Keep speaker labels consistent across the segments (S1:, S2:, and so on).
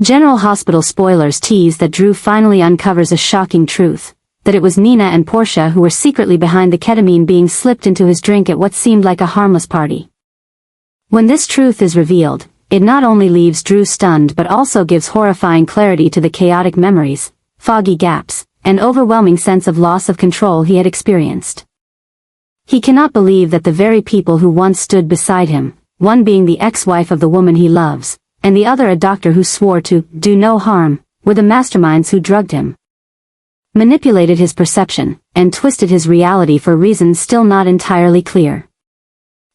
S1: General Hospital spoilers tease that Drew finally uncovers a shocking truth, that it was Nina and Portia who were secretly behind the ketamine being slipped into his drink at what seemed like a harmless party. When this truth is revealed, it not only leaves Drew stunned but also gives horrifying clarity to the chaotic memories, foggy gaps, and overwhelming sense of loss of control he had experienced. He cannot believe that the very people who once stood beside him, one being the ex-wife of the woman he loves, and the other a doctor who swore to do no harm, were the masterminds who drugged him, manipulated his perception, and twisted his reality for reasons still not entirely clear.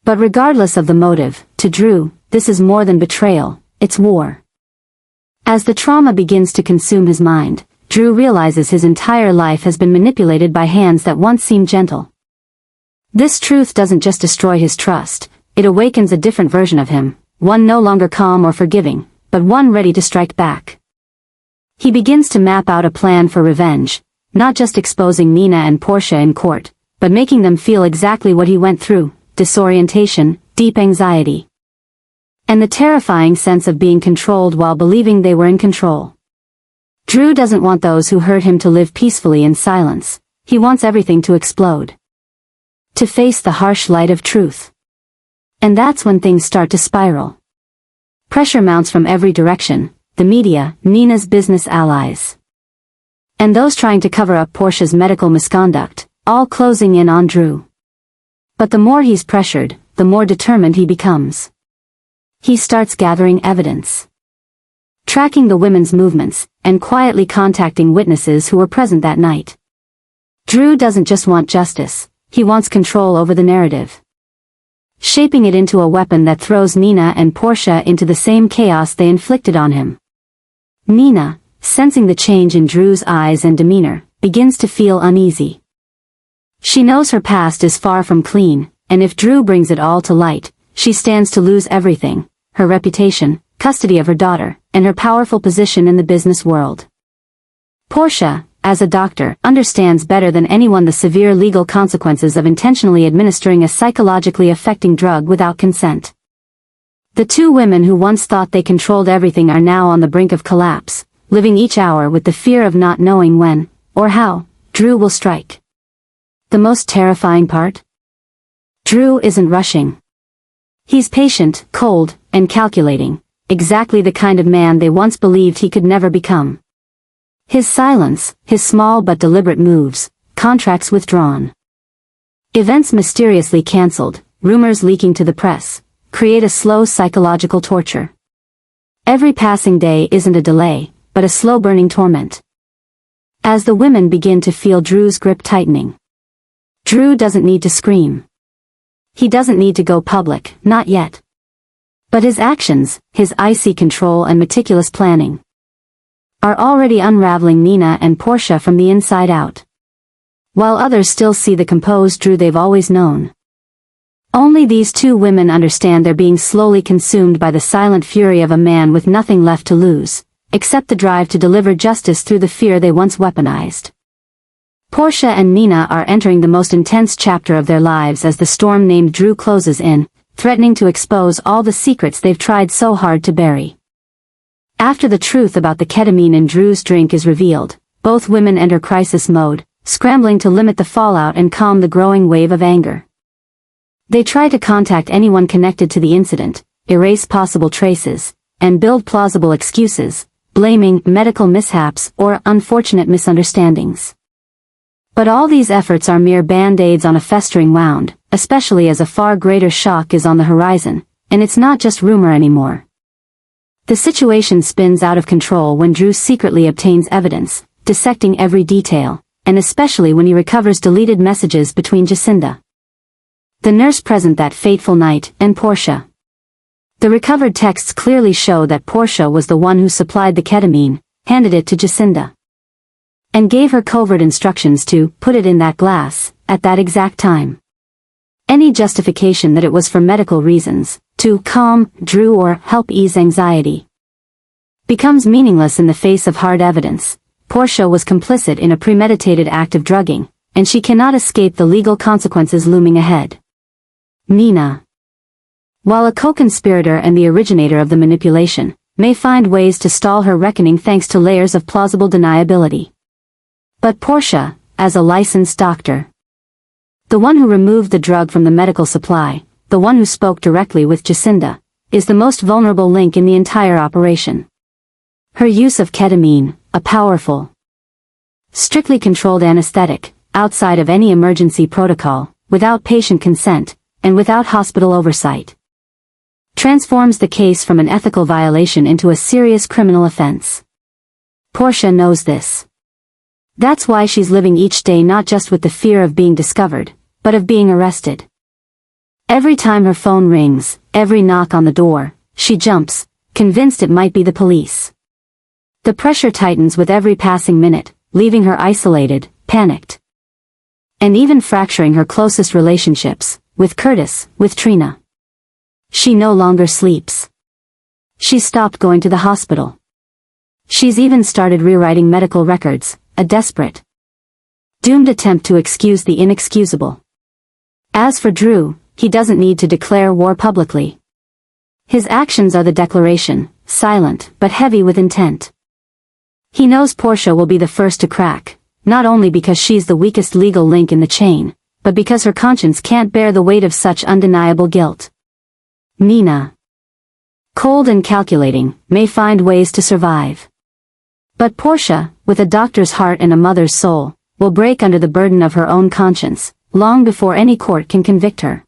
S1: But regardless of the motive, to Drew, this is more than betrayal, it's war. As the trauma begins to consume his mind, Drew realizes his entire life has been manipulated by hands that once seemed gentle. This truth doesn't just destroy his trust, it awakens a different version of him, one no longer calm or forgiving, but one ready to strike back. He begins to map out a plan for revenge, not just exposing Nina and Portia in court, but making them feel exactly what he went through: disorientation, deep anxiety, and the terrifying sense of being controlled while believing they were in control. Drew doesn't want those who hurt him to live peacefully in silence. He wants everything to explode, to face the harsh light of truth. And that's when things start to spiral. Pressure mounts from every direction: the media, Nina's business allies, and those trying to cover up Portia's medical misconduct, all closing in on Drew. But the more he's pressured, the more determined he becomes. He starts gathering evidence, tracking the women's movements, and quietly contacting witnesses who were present that night. Drew doesn't just want justice, he wants control over the narrative, shaping it into a weapon that throws Nina and Portia into the same chaos they inflicted on him. Nina, sensing the change in Drew's eyes and demeanor, begins to feel uneasy. She knows her past is far from clean, and if Drew brings it all to light, she stands to lose everything: her reputation, custody of her daughter, and her powerful position in the business world. Portia, as a doctor, understands better than anyone the severe legal consequences of intentionally administering a psychologically affecting drug without consent. The two women who once thought they controlled everything are now on the brink of collapse, living each hour with the fear of not knowing when, or how, Drew will strike. The most terrifying part? Drew isn't rushing. He's patient, cold, and calculating, exactly the kind of man they once believed he could never become. His silence, his small but deliberate moves, contracts withdrawn, events mysteriously cancelled, rumors leaking to the press, create a slow psychological torture. Every passing day isn't a delay, but a slow-burning torment. As the women begin to feel Drew's grip tightening, Drew doesn't need to scream. He doesn't need to go public, not yet. But his actions, his icy control and meticulous planning, are already unraveling Nina and Portia from the inside out, while others still see the composed Drew they've always known. Only these two women understand they're being slowly consumed by the silent fury of a man with nothing left to lose, except the drive to deliver justice through the fear they once weaponized. Portia and Nina are entering the most intense chapter of their lives as the storm named Drew closes in, threatening to expose all the secrets they've tried so hard to bury. After the truth about the ketamine in Drew's drink is revealed, both women enter crisis mode, scrambling to limit the fallout and calm the growing wave of anger. They try to contact anyone connected to the incident, erase possible traces, and build plausible excuses, blaming medical mishaps or unfortunate misunderstandings. But all these efforts are mere band-aids on a festering wound, especially as a far greater shock is on the horizon, and it's not just rumor anymore. The situation spins out of control when Drew secretly obtains evidence, dissecting every detail, and especially when he recovers deleted messages between Jacinda, the nurse present that fateful night, and Portia. The recovered texts clearly show that Portia was the one who supplied the ketamine, handed it to Jacinda, and gave her covert instructions to put it in that glass, at that exact time. Any justification that it was for medical reasons, to calm Drew or help ease anxiety, becomes meaningless in the face of hard evidence. Portia was complicit in a premeditated act of drugging, and she cannot escape the legal consequences looming ahead. Nina, while a co-conspirator and the originator of the manipulation, may find ways to stall her reckoning thanks to layers of plausible deniability. But Portia, as a licensed doctor, the one who removed the drug from the medical supply, the one who spoke directly with Jacinda, is the most vulnerable link in the entire operation. Her use of ketamine, a powerful, strictly controlled anesthetic, outside of any emergency protocol, without patient consent, and without hospital oversight, transforms the case from an ethical violation into a serious criminal offense. Portia knows this. That's why she's living each day not just with the fear of being discovered, but of being arrested. Every time her phone rings, every knock on the door, she jumps, convinced it might be the police. The pressure tightens with every passing minute, leaving her isolated, panicked, and even fracturing her closest relationships, with Curtis, with Trina. She no longer sleeps. She's stopped going to the hospital. She's even started rewriting medical records, a desperate, doomed attempt to excuse the inexcusable. As for Drew, he doesn't need to declare war publicly. His actions are the declaration, silent but heavy with intent. He knows Portia will be the first to crack, not only because she's the weakest legal link in the chain, but because her conscience can't bear the weight of such undeniable guilt. Nina, cold and calculating, may find ways to survive. But Portia, with a doctor's heart and a mother's soul, will break under the burden of her own conscience, long before any court can convict her.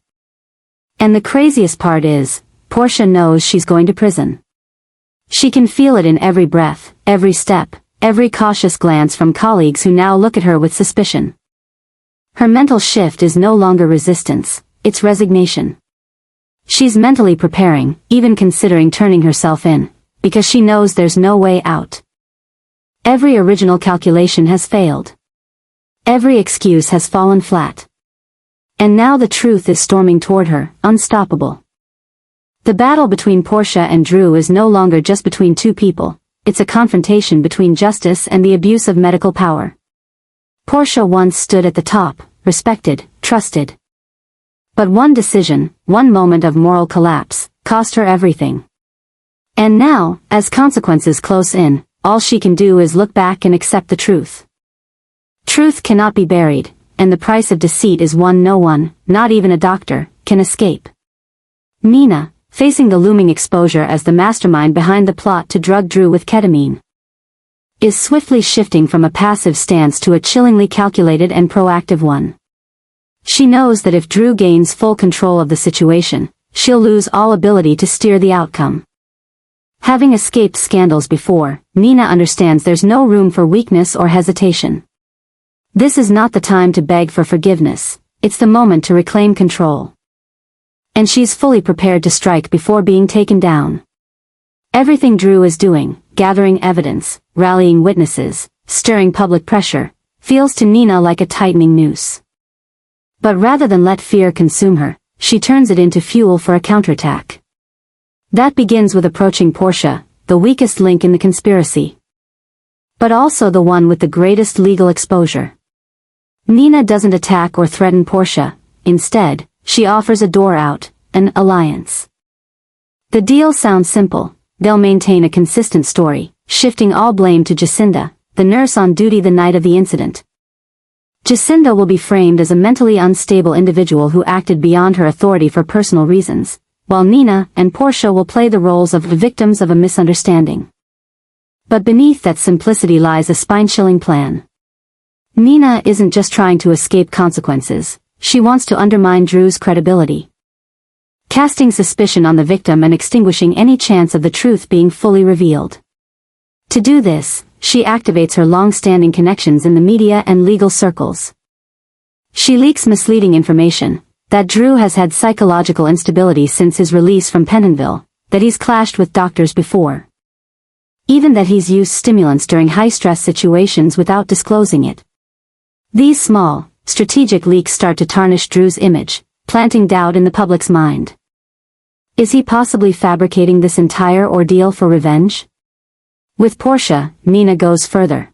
S1: And the craziest part is, Portia knows she's going to prison. She can feel it in every breath, every step, every cautious glance from colleagues who now look at her with suspicion. Her mental shift is no longer resistance, it's resignation. She's mentally preparing, even considering turning herself in, because she knows there's no way out. Every original calculation has failed. Every excuse has fallen flat. And now the truth is storming toward her, unstoppable. The battle between Portia and Drew is no longer just between two people, it's a confrontation between justice and the abuse of medical power. Portia once stood at the top, respected, trusted. But one decision, one moment of moral collapse, cost her everything. And now, as consequences close in, all she can do is look back and accept the truth. Truth cannot be buried, and the price of deceit is one no one, not even a doctor, can escape. Nina, facing the looming exposure as the mastermind behind the plot to drug Drew with ketamine, is swiftly shifting from a passive stance to a chillingly calculated and proactive one. She knows that if Drew gains full control of the situation, she'll lose all ability to steer the outcome. Having escaped scandals before, Nina understands there's no room for weakness or hesitation. This is not the time to beg for forgiveness, it's the moment to reclaim control. And she's fully prepared to strike before being taken down. Everything Drew is doing, gathering evidence, rallying witnesses, stirring public pressure, feels to Nina like a tightening noose. But rather than let fear consume her, she turns it into fuel for a counterattack. That begins with approaching Portia, the weakest link in the conspiracy, but also the one with the greatest legal exposure. Nina doesn't attack or threaten Portia, instead, she offers a door out, an alliance. The deal sounds simple, they'll maintain a consistent story, shifting all blame to Jacinda, the nurse on duty the night of the incident. Jacinda will be framed as a mentally unstable individual who acted beyond her authority for personal reasons, while Nina and Portia will play the roles of the victims of a misunderstanding. But beneath that simplicity lies a spine-chilling plan. Nina isn't just trying to escape consequences, she wants to undermine Drew's credibility, casting suspicion on the victim and extinguishing any chance of the truth being fully revealed. To do this, she activates her long-standing connections in the media and legal circles. She leaks misleading information, that Drew has had psychological instability since his release from Pentonville, that he's clashed with doctors before, even that he's used stimulants during high-stress situations without disclosing it. These small, strategic leaks start to tarnish Drew's image, planting doubt in the public's mind. Is he possibly fabricating this entire ordeal for revenge? With Portia, Nina goes further.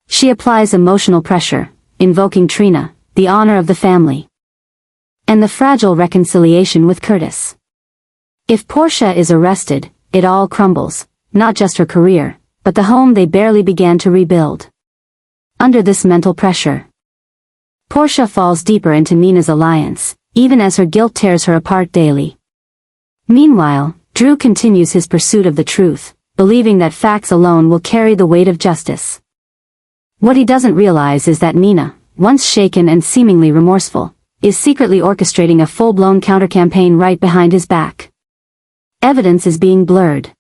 S1: She applies emotional pressure, invoking Trina, the honor of the family, and the fragile reconciliation with Curtis. If Portia is arrested, it all crumbles, not just her career, but the home they barely began to rebuild. Under this mental pressure, Portia falls deeper into Nina's alliance, even as her guilt tears her apart daily. Meanwhile, Drew continues his pursuit of the truth, believing that facts alone will carry the weight of justice. What he doesn't realize is that Nina, once shaken and seemingly remorseful, is secretly orchestrating a full-blown counter-campaign right behind his back. Evidence is being blurred.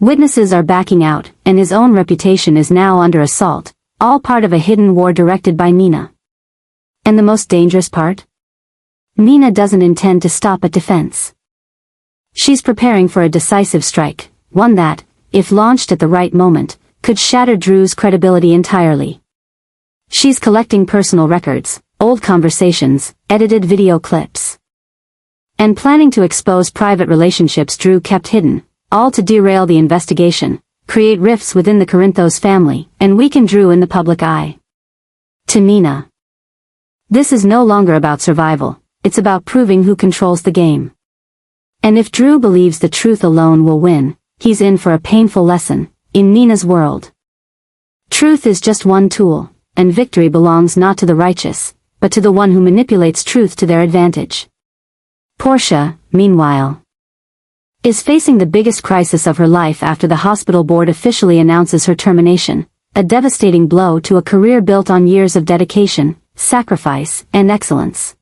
S1: Witnesses are backing out, and his own reputation is now under assault, all part of a hidden war directed by Nina. And the most dangerous part? Nina doesn't intend to stop at defense. She's preparing for a decisive strike, one that, if launched at the right moment, could shatter Drew's credibility entirely. She's collecting personal records, old conversations, edited video clips, and planning to expose private relationships Drew kept hidden, all to derail the investigation, create rifts within the Corinthos family, and weaken Drew in the public eye. To Nina, this is no longer about survival, it's about proving who controls the game. And if Drew believes the truth alone will win, he's in for a painful lesson, in Nina's world. Truth is just one tool, and victory belongs not to the righteous, but to the one who manipulates truth to their advantage. Portia, meanwhile, is facing the biggest crisis of her life after the hospital board officially announces her termination, a devastating blow to a career built on years of dedication, sacrifice, and excellence.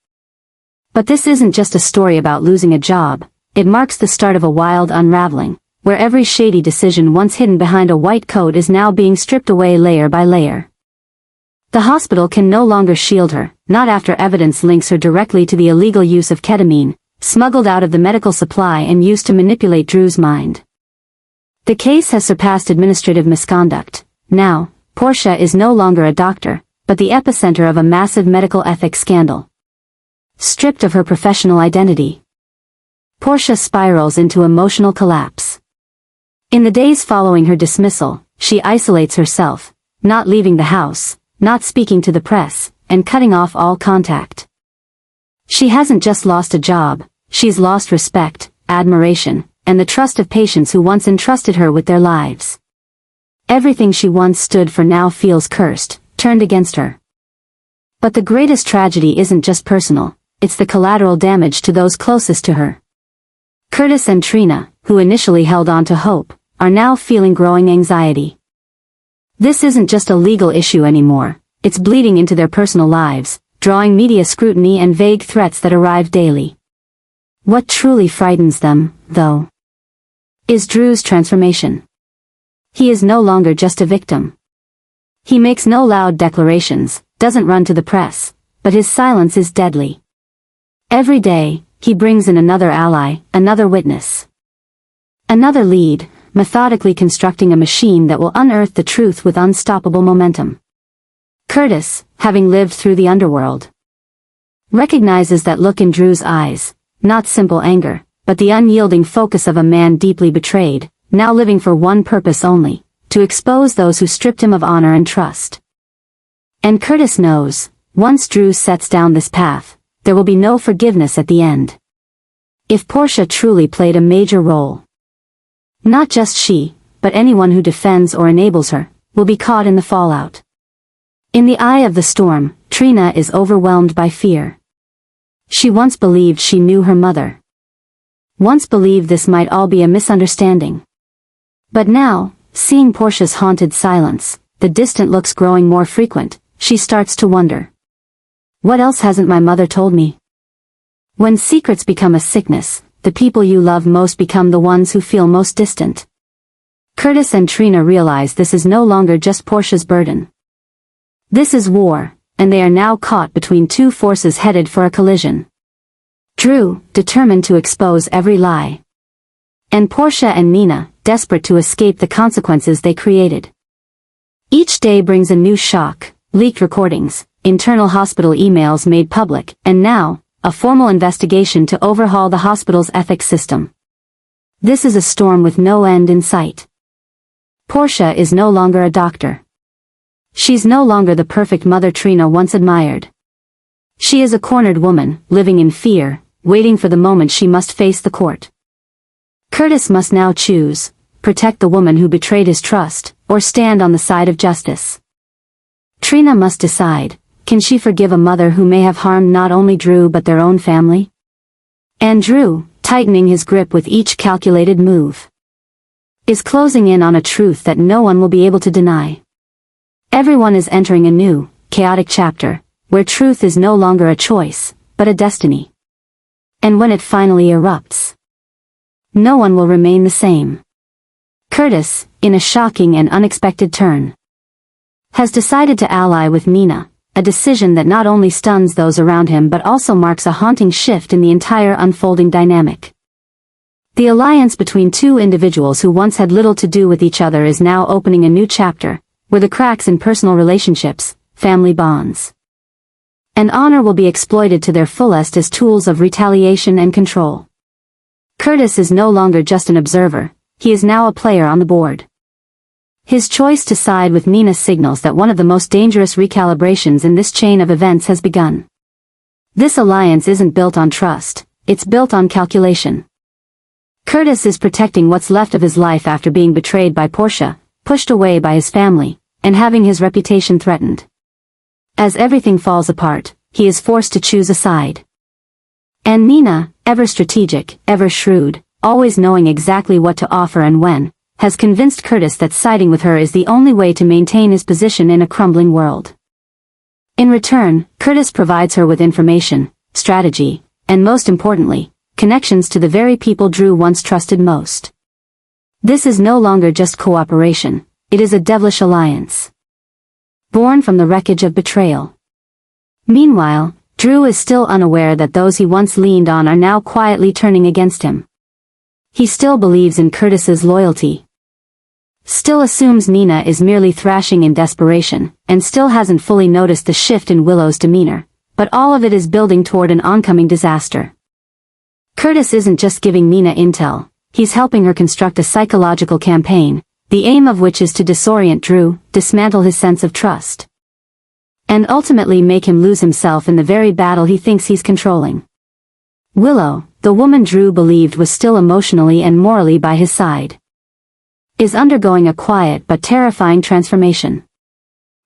S1: But this isn't just a story about losing a job, it marks the start of a wild unraveling, where every shady decision once hidden behind a white coat is now being stripped away layer by layer. The hospital can no longer shield her, not after evidence links her directly to the illegal use of ketamine, smuggled out of the medical supply and used to manipulate Drew's mind. The case has surpassed administrative misconduct. Now, Portia is no longer a doctor, but the epicenter of a massive medical ethics scandal. Stripped of her professional identity, Portia spirals into emotional collapse. In the days following her dismissal, she isolates herself, not leaving the house, not speaking to the press, and cutting off all contact. She hasn't just lost a job, she's lost respect, admiration, and the trust of patients who once entrusted her with their lives. Everything she once stood for now feels cursed, turned against her. But the greatest tragedy isn't just personal, it's the collateral damage to those closest to her. Curtis and Trina, who initially held on to hope, are now feeling growing anxiety. This isn't just a legal issue anymore, it's bleeding into their personal lives, drawing media scrutiny and vague threats that arrive daily. What truly frightens them, though, is Drew's transformation. He is no longer just a victim. He makes no loud declarations, doesn't run to the press, but his silence is deadly. Every day, he brings in another ally, another witness, another lead, methodically constructing a machine that will unearth the truth with unstoppable momentum. Curtis, having lived through the underworld, recognizes that look in Drew's eyes, not simple anger, but the unyielding focus of a man deeply betrayed, now living for one purpose only, to expose those who stripped him of honor and trust. And Curtis knows, once Drew sets down this path, there will be no forgiveness at the end. If Portia truly played a major role, not just she, but anyone who defends or enables her, will be caught in the fallout. In the eye of the storm, Trina is overwhelmed by fear. She once believed she knew her mother. Once believed this might all be a misunderstanding. But now, seeing Portia's haunted silence, the distant looks growing more frequent, she starts to wonder. What else hasn't my mother told me? When secrets become a sickness, the people you love most become the ones who feel most distant. Curtis and Trina realize this is no longer just Portia's burden. This is war, and they are now caught between two forces headed for a collision. Drew, determined to expose every lie, and Portia and Nina, desperate to escape the consequences they created. Each day brings a new shock, leaked recordings, internal hospital emails made public, and now, a formal investigation to overhaul the hospital's ethics system. This is a storm with no end in sight. Portia is no longer a doctor. She's no longer the perfect mother Trina once admired. She is a cornered woman, living in fear, waiting for the moment she must face the court. Curtis must now choose, protect the woman who betrayed his trust, or stand on the side of justice. Trina must decide, can she forgive a mother who may have harmed not only Drew but their own family? And Drew, tightening his grip with each calculated move, is closing in on a truth that no one will be able to deny. Everyone is entering a new, chaotic chapter, where truth is no longer a choice, but a destiny. And when it finally erupts, no one will remain the same. Curtis, in a shocking and unexpected turn, has decided to ally with Nina, a decision that not only stuns those around him but also marks a haunting shift in the entire unfolding dynamic. The alliance between two individuals who once had little to do with each other is now opening a new chapter, where the cracks in personal relationships, family bonds, and honor will be exploited to their fullest as tools of retaliation and control. Curtis is no longer just an observer, he is now a player on the board. His choice to side with Nina signals that one of the most dangerous recalibrations in this chain of events has begun. This alliance isn't built on trust, it's built on calculation. Curtis is protecting what's left of his life after being betrayed by Portia, pushed away by his family, and having his reputation threatened. As everything falls apart, he is forced to choose a side. And Nina, ever strategic, ever shrewd, always knowing exactly what to offer and when, has convinced Curtis that siding with her is the only way to maintain his position in a crumbling world. In return, Curtis provides her with information, strategy, and most importantly, connections to the very people Drew once trusted most. This is no longer just cooperation, it is a devilish alliance, born from the wreckage of betrayal. Meanwhile, Drew is still unaware that those he once leaned on are now quietly turning against him. He still believes in Curtis's loyalty, still assumes Nina is merely thrashing in desperation, and still hasn't fully noticed the shift in Willow's demeanor, but all of it is building toward an oncoming disaster. Curtis isn't just giving Nina intel, he's helping her construct a psychological campaign, the aim of which is to disorient Drew, dismantle his sense of trust, and ultimately make him lose himself in the very battle he thinks he's controlling. Willow, the woman Drew believed was still emotionally and morally by his side, is undergoing a quiet but terrifying transformation.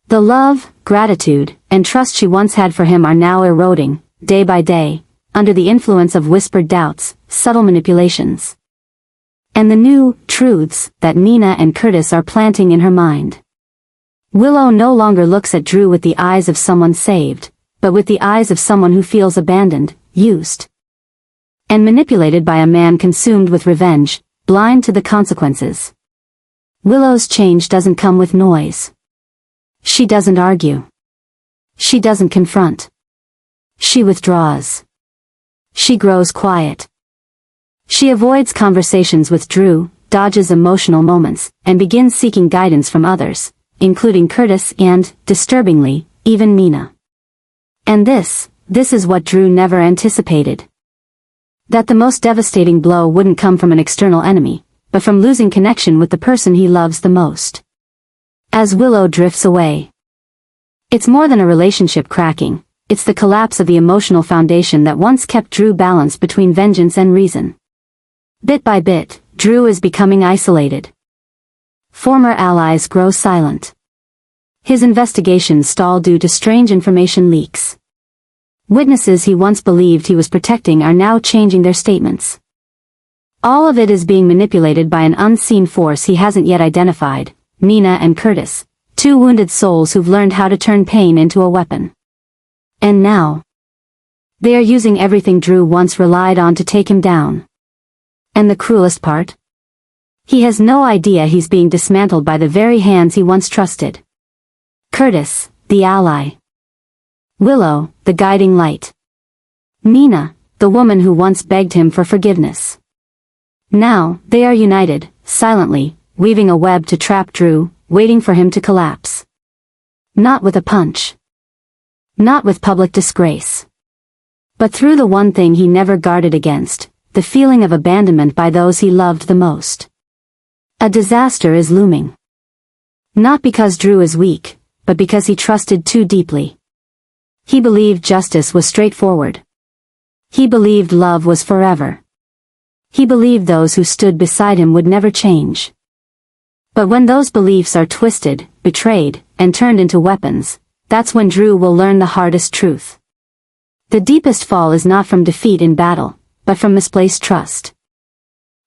S1: The love, gratitude, and trust she once had for him are now eroding, day by day, under the influence of whispered doubts, subtle manipulations, and the new truths that Nina and Curtis are planting in her mind. Willow no longer looks at Drew with the eyes of someone saved, but with the eyes of someone who feels abandoned, used, and manipulated by a man consumed with revenge, blind to the consequences. Willow's change doesn't come with noise. She doesn't argue. She doesn't confront. She withdraws. She grows quiet. She avoids conversations with Drew, dodges emotional moments, and begins seeking guidance from others, including Curtis and, disturbingly, even Nina. And this is what Drew never anticipated. That the most devastating blow wouldn't come from an external enemy, but from losing connection with the person he loves the most. As Willow drifts away, it's more than a relationship cracking, it's the collapse of the emotional foundation that once kept Drew balanced between vengeance and reason. Bit by bit, Drew is becoming isolated. Former allies grow silent. His investigations stall due to strange information leaks. Witnesses he once believed he was protecting are now changing their statements. All of it is being manipulated by an unseen force he hasn't yet identified, Nina and Curtis, two wounded souls who've learned how to turn pain into a weapon. And now, they are using everything Drew once relied on to take him down. And the cruelest part? He has no idea he's being dismantled by the very hands he once trusted. Curtis, the ally. Willow, the guiding light. Nina, the woman who once begged him for forgiveness. Now, they are united, silently, weaving a web to trap Drew, waiting for him to collapse. Not with a punch. Not with public disgrace. But through the one thing he never guarded against, the feeling of abandonment by those he loved the most. A disaster is looming. Not because Drew is weak, but because he trusted too deeply. He believed justice was straightforward. He believed love was forever. He believed those who stood beside him would never change. But when those beliefs are twisted, betrayed, and turned into weapons, that's when Drew will learn the hardest truth. The deepest fall is not from defeat in battle, but from misplaced trust.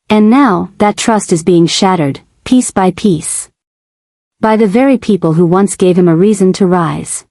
S1: And now, that trust is being shattered, piece by piece. By the very people who once gave him a reason to rise.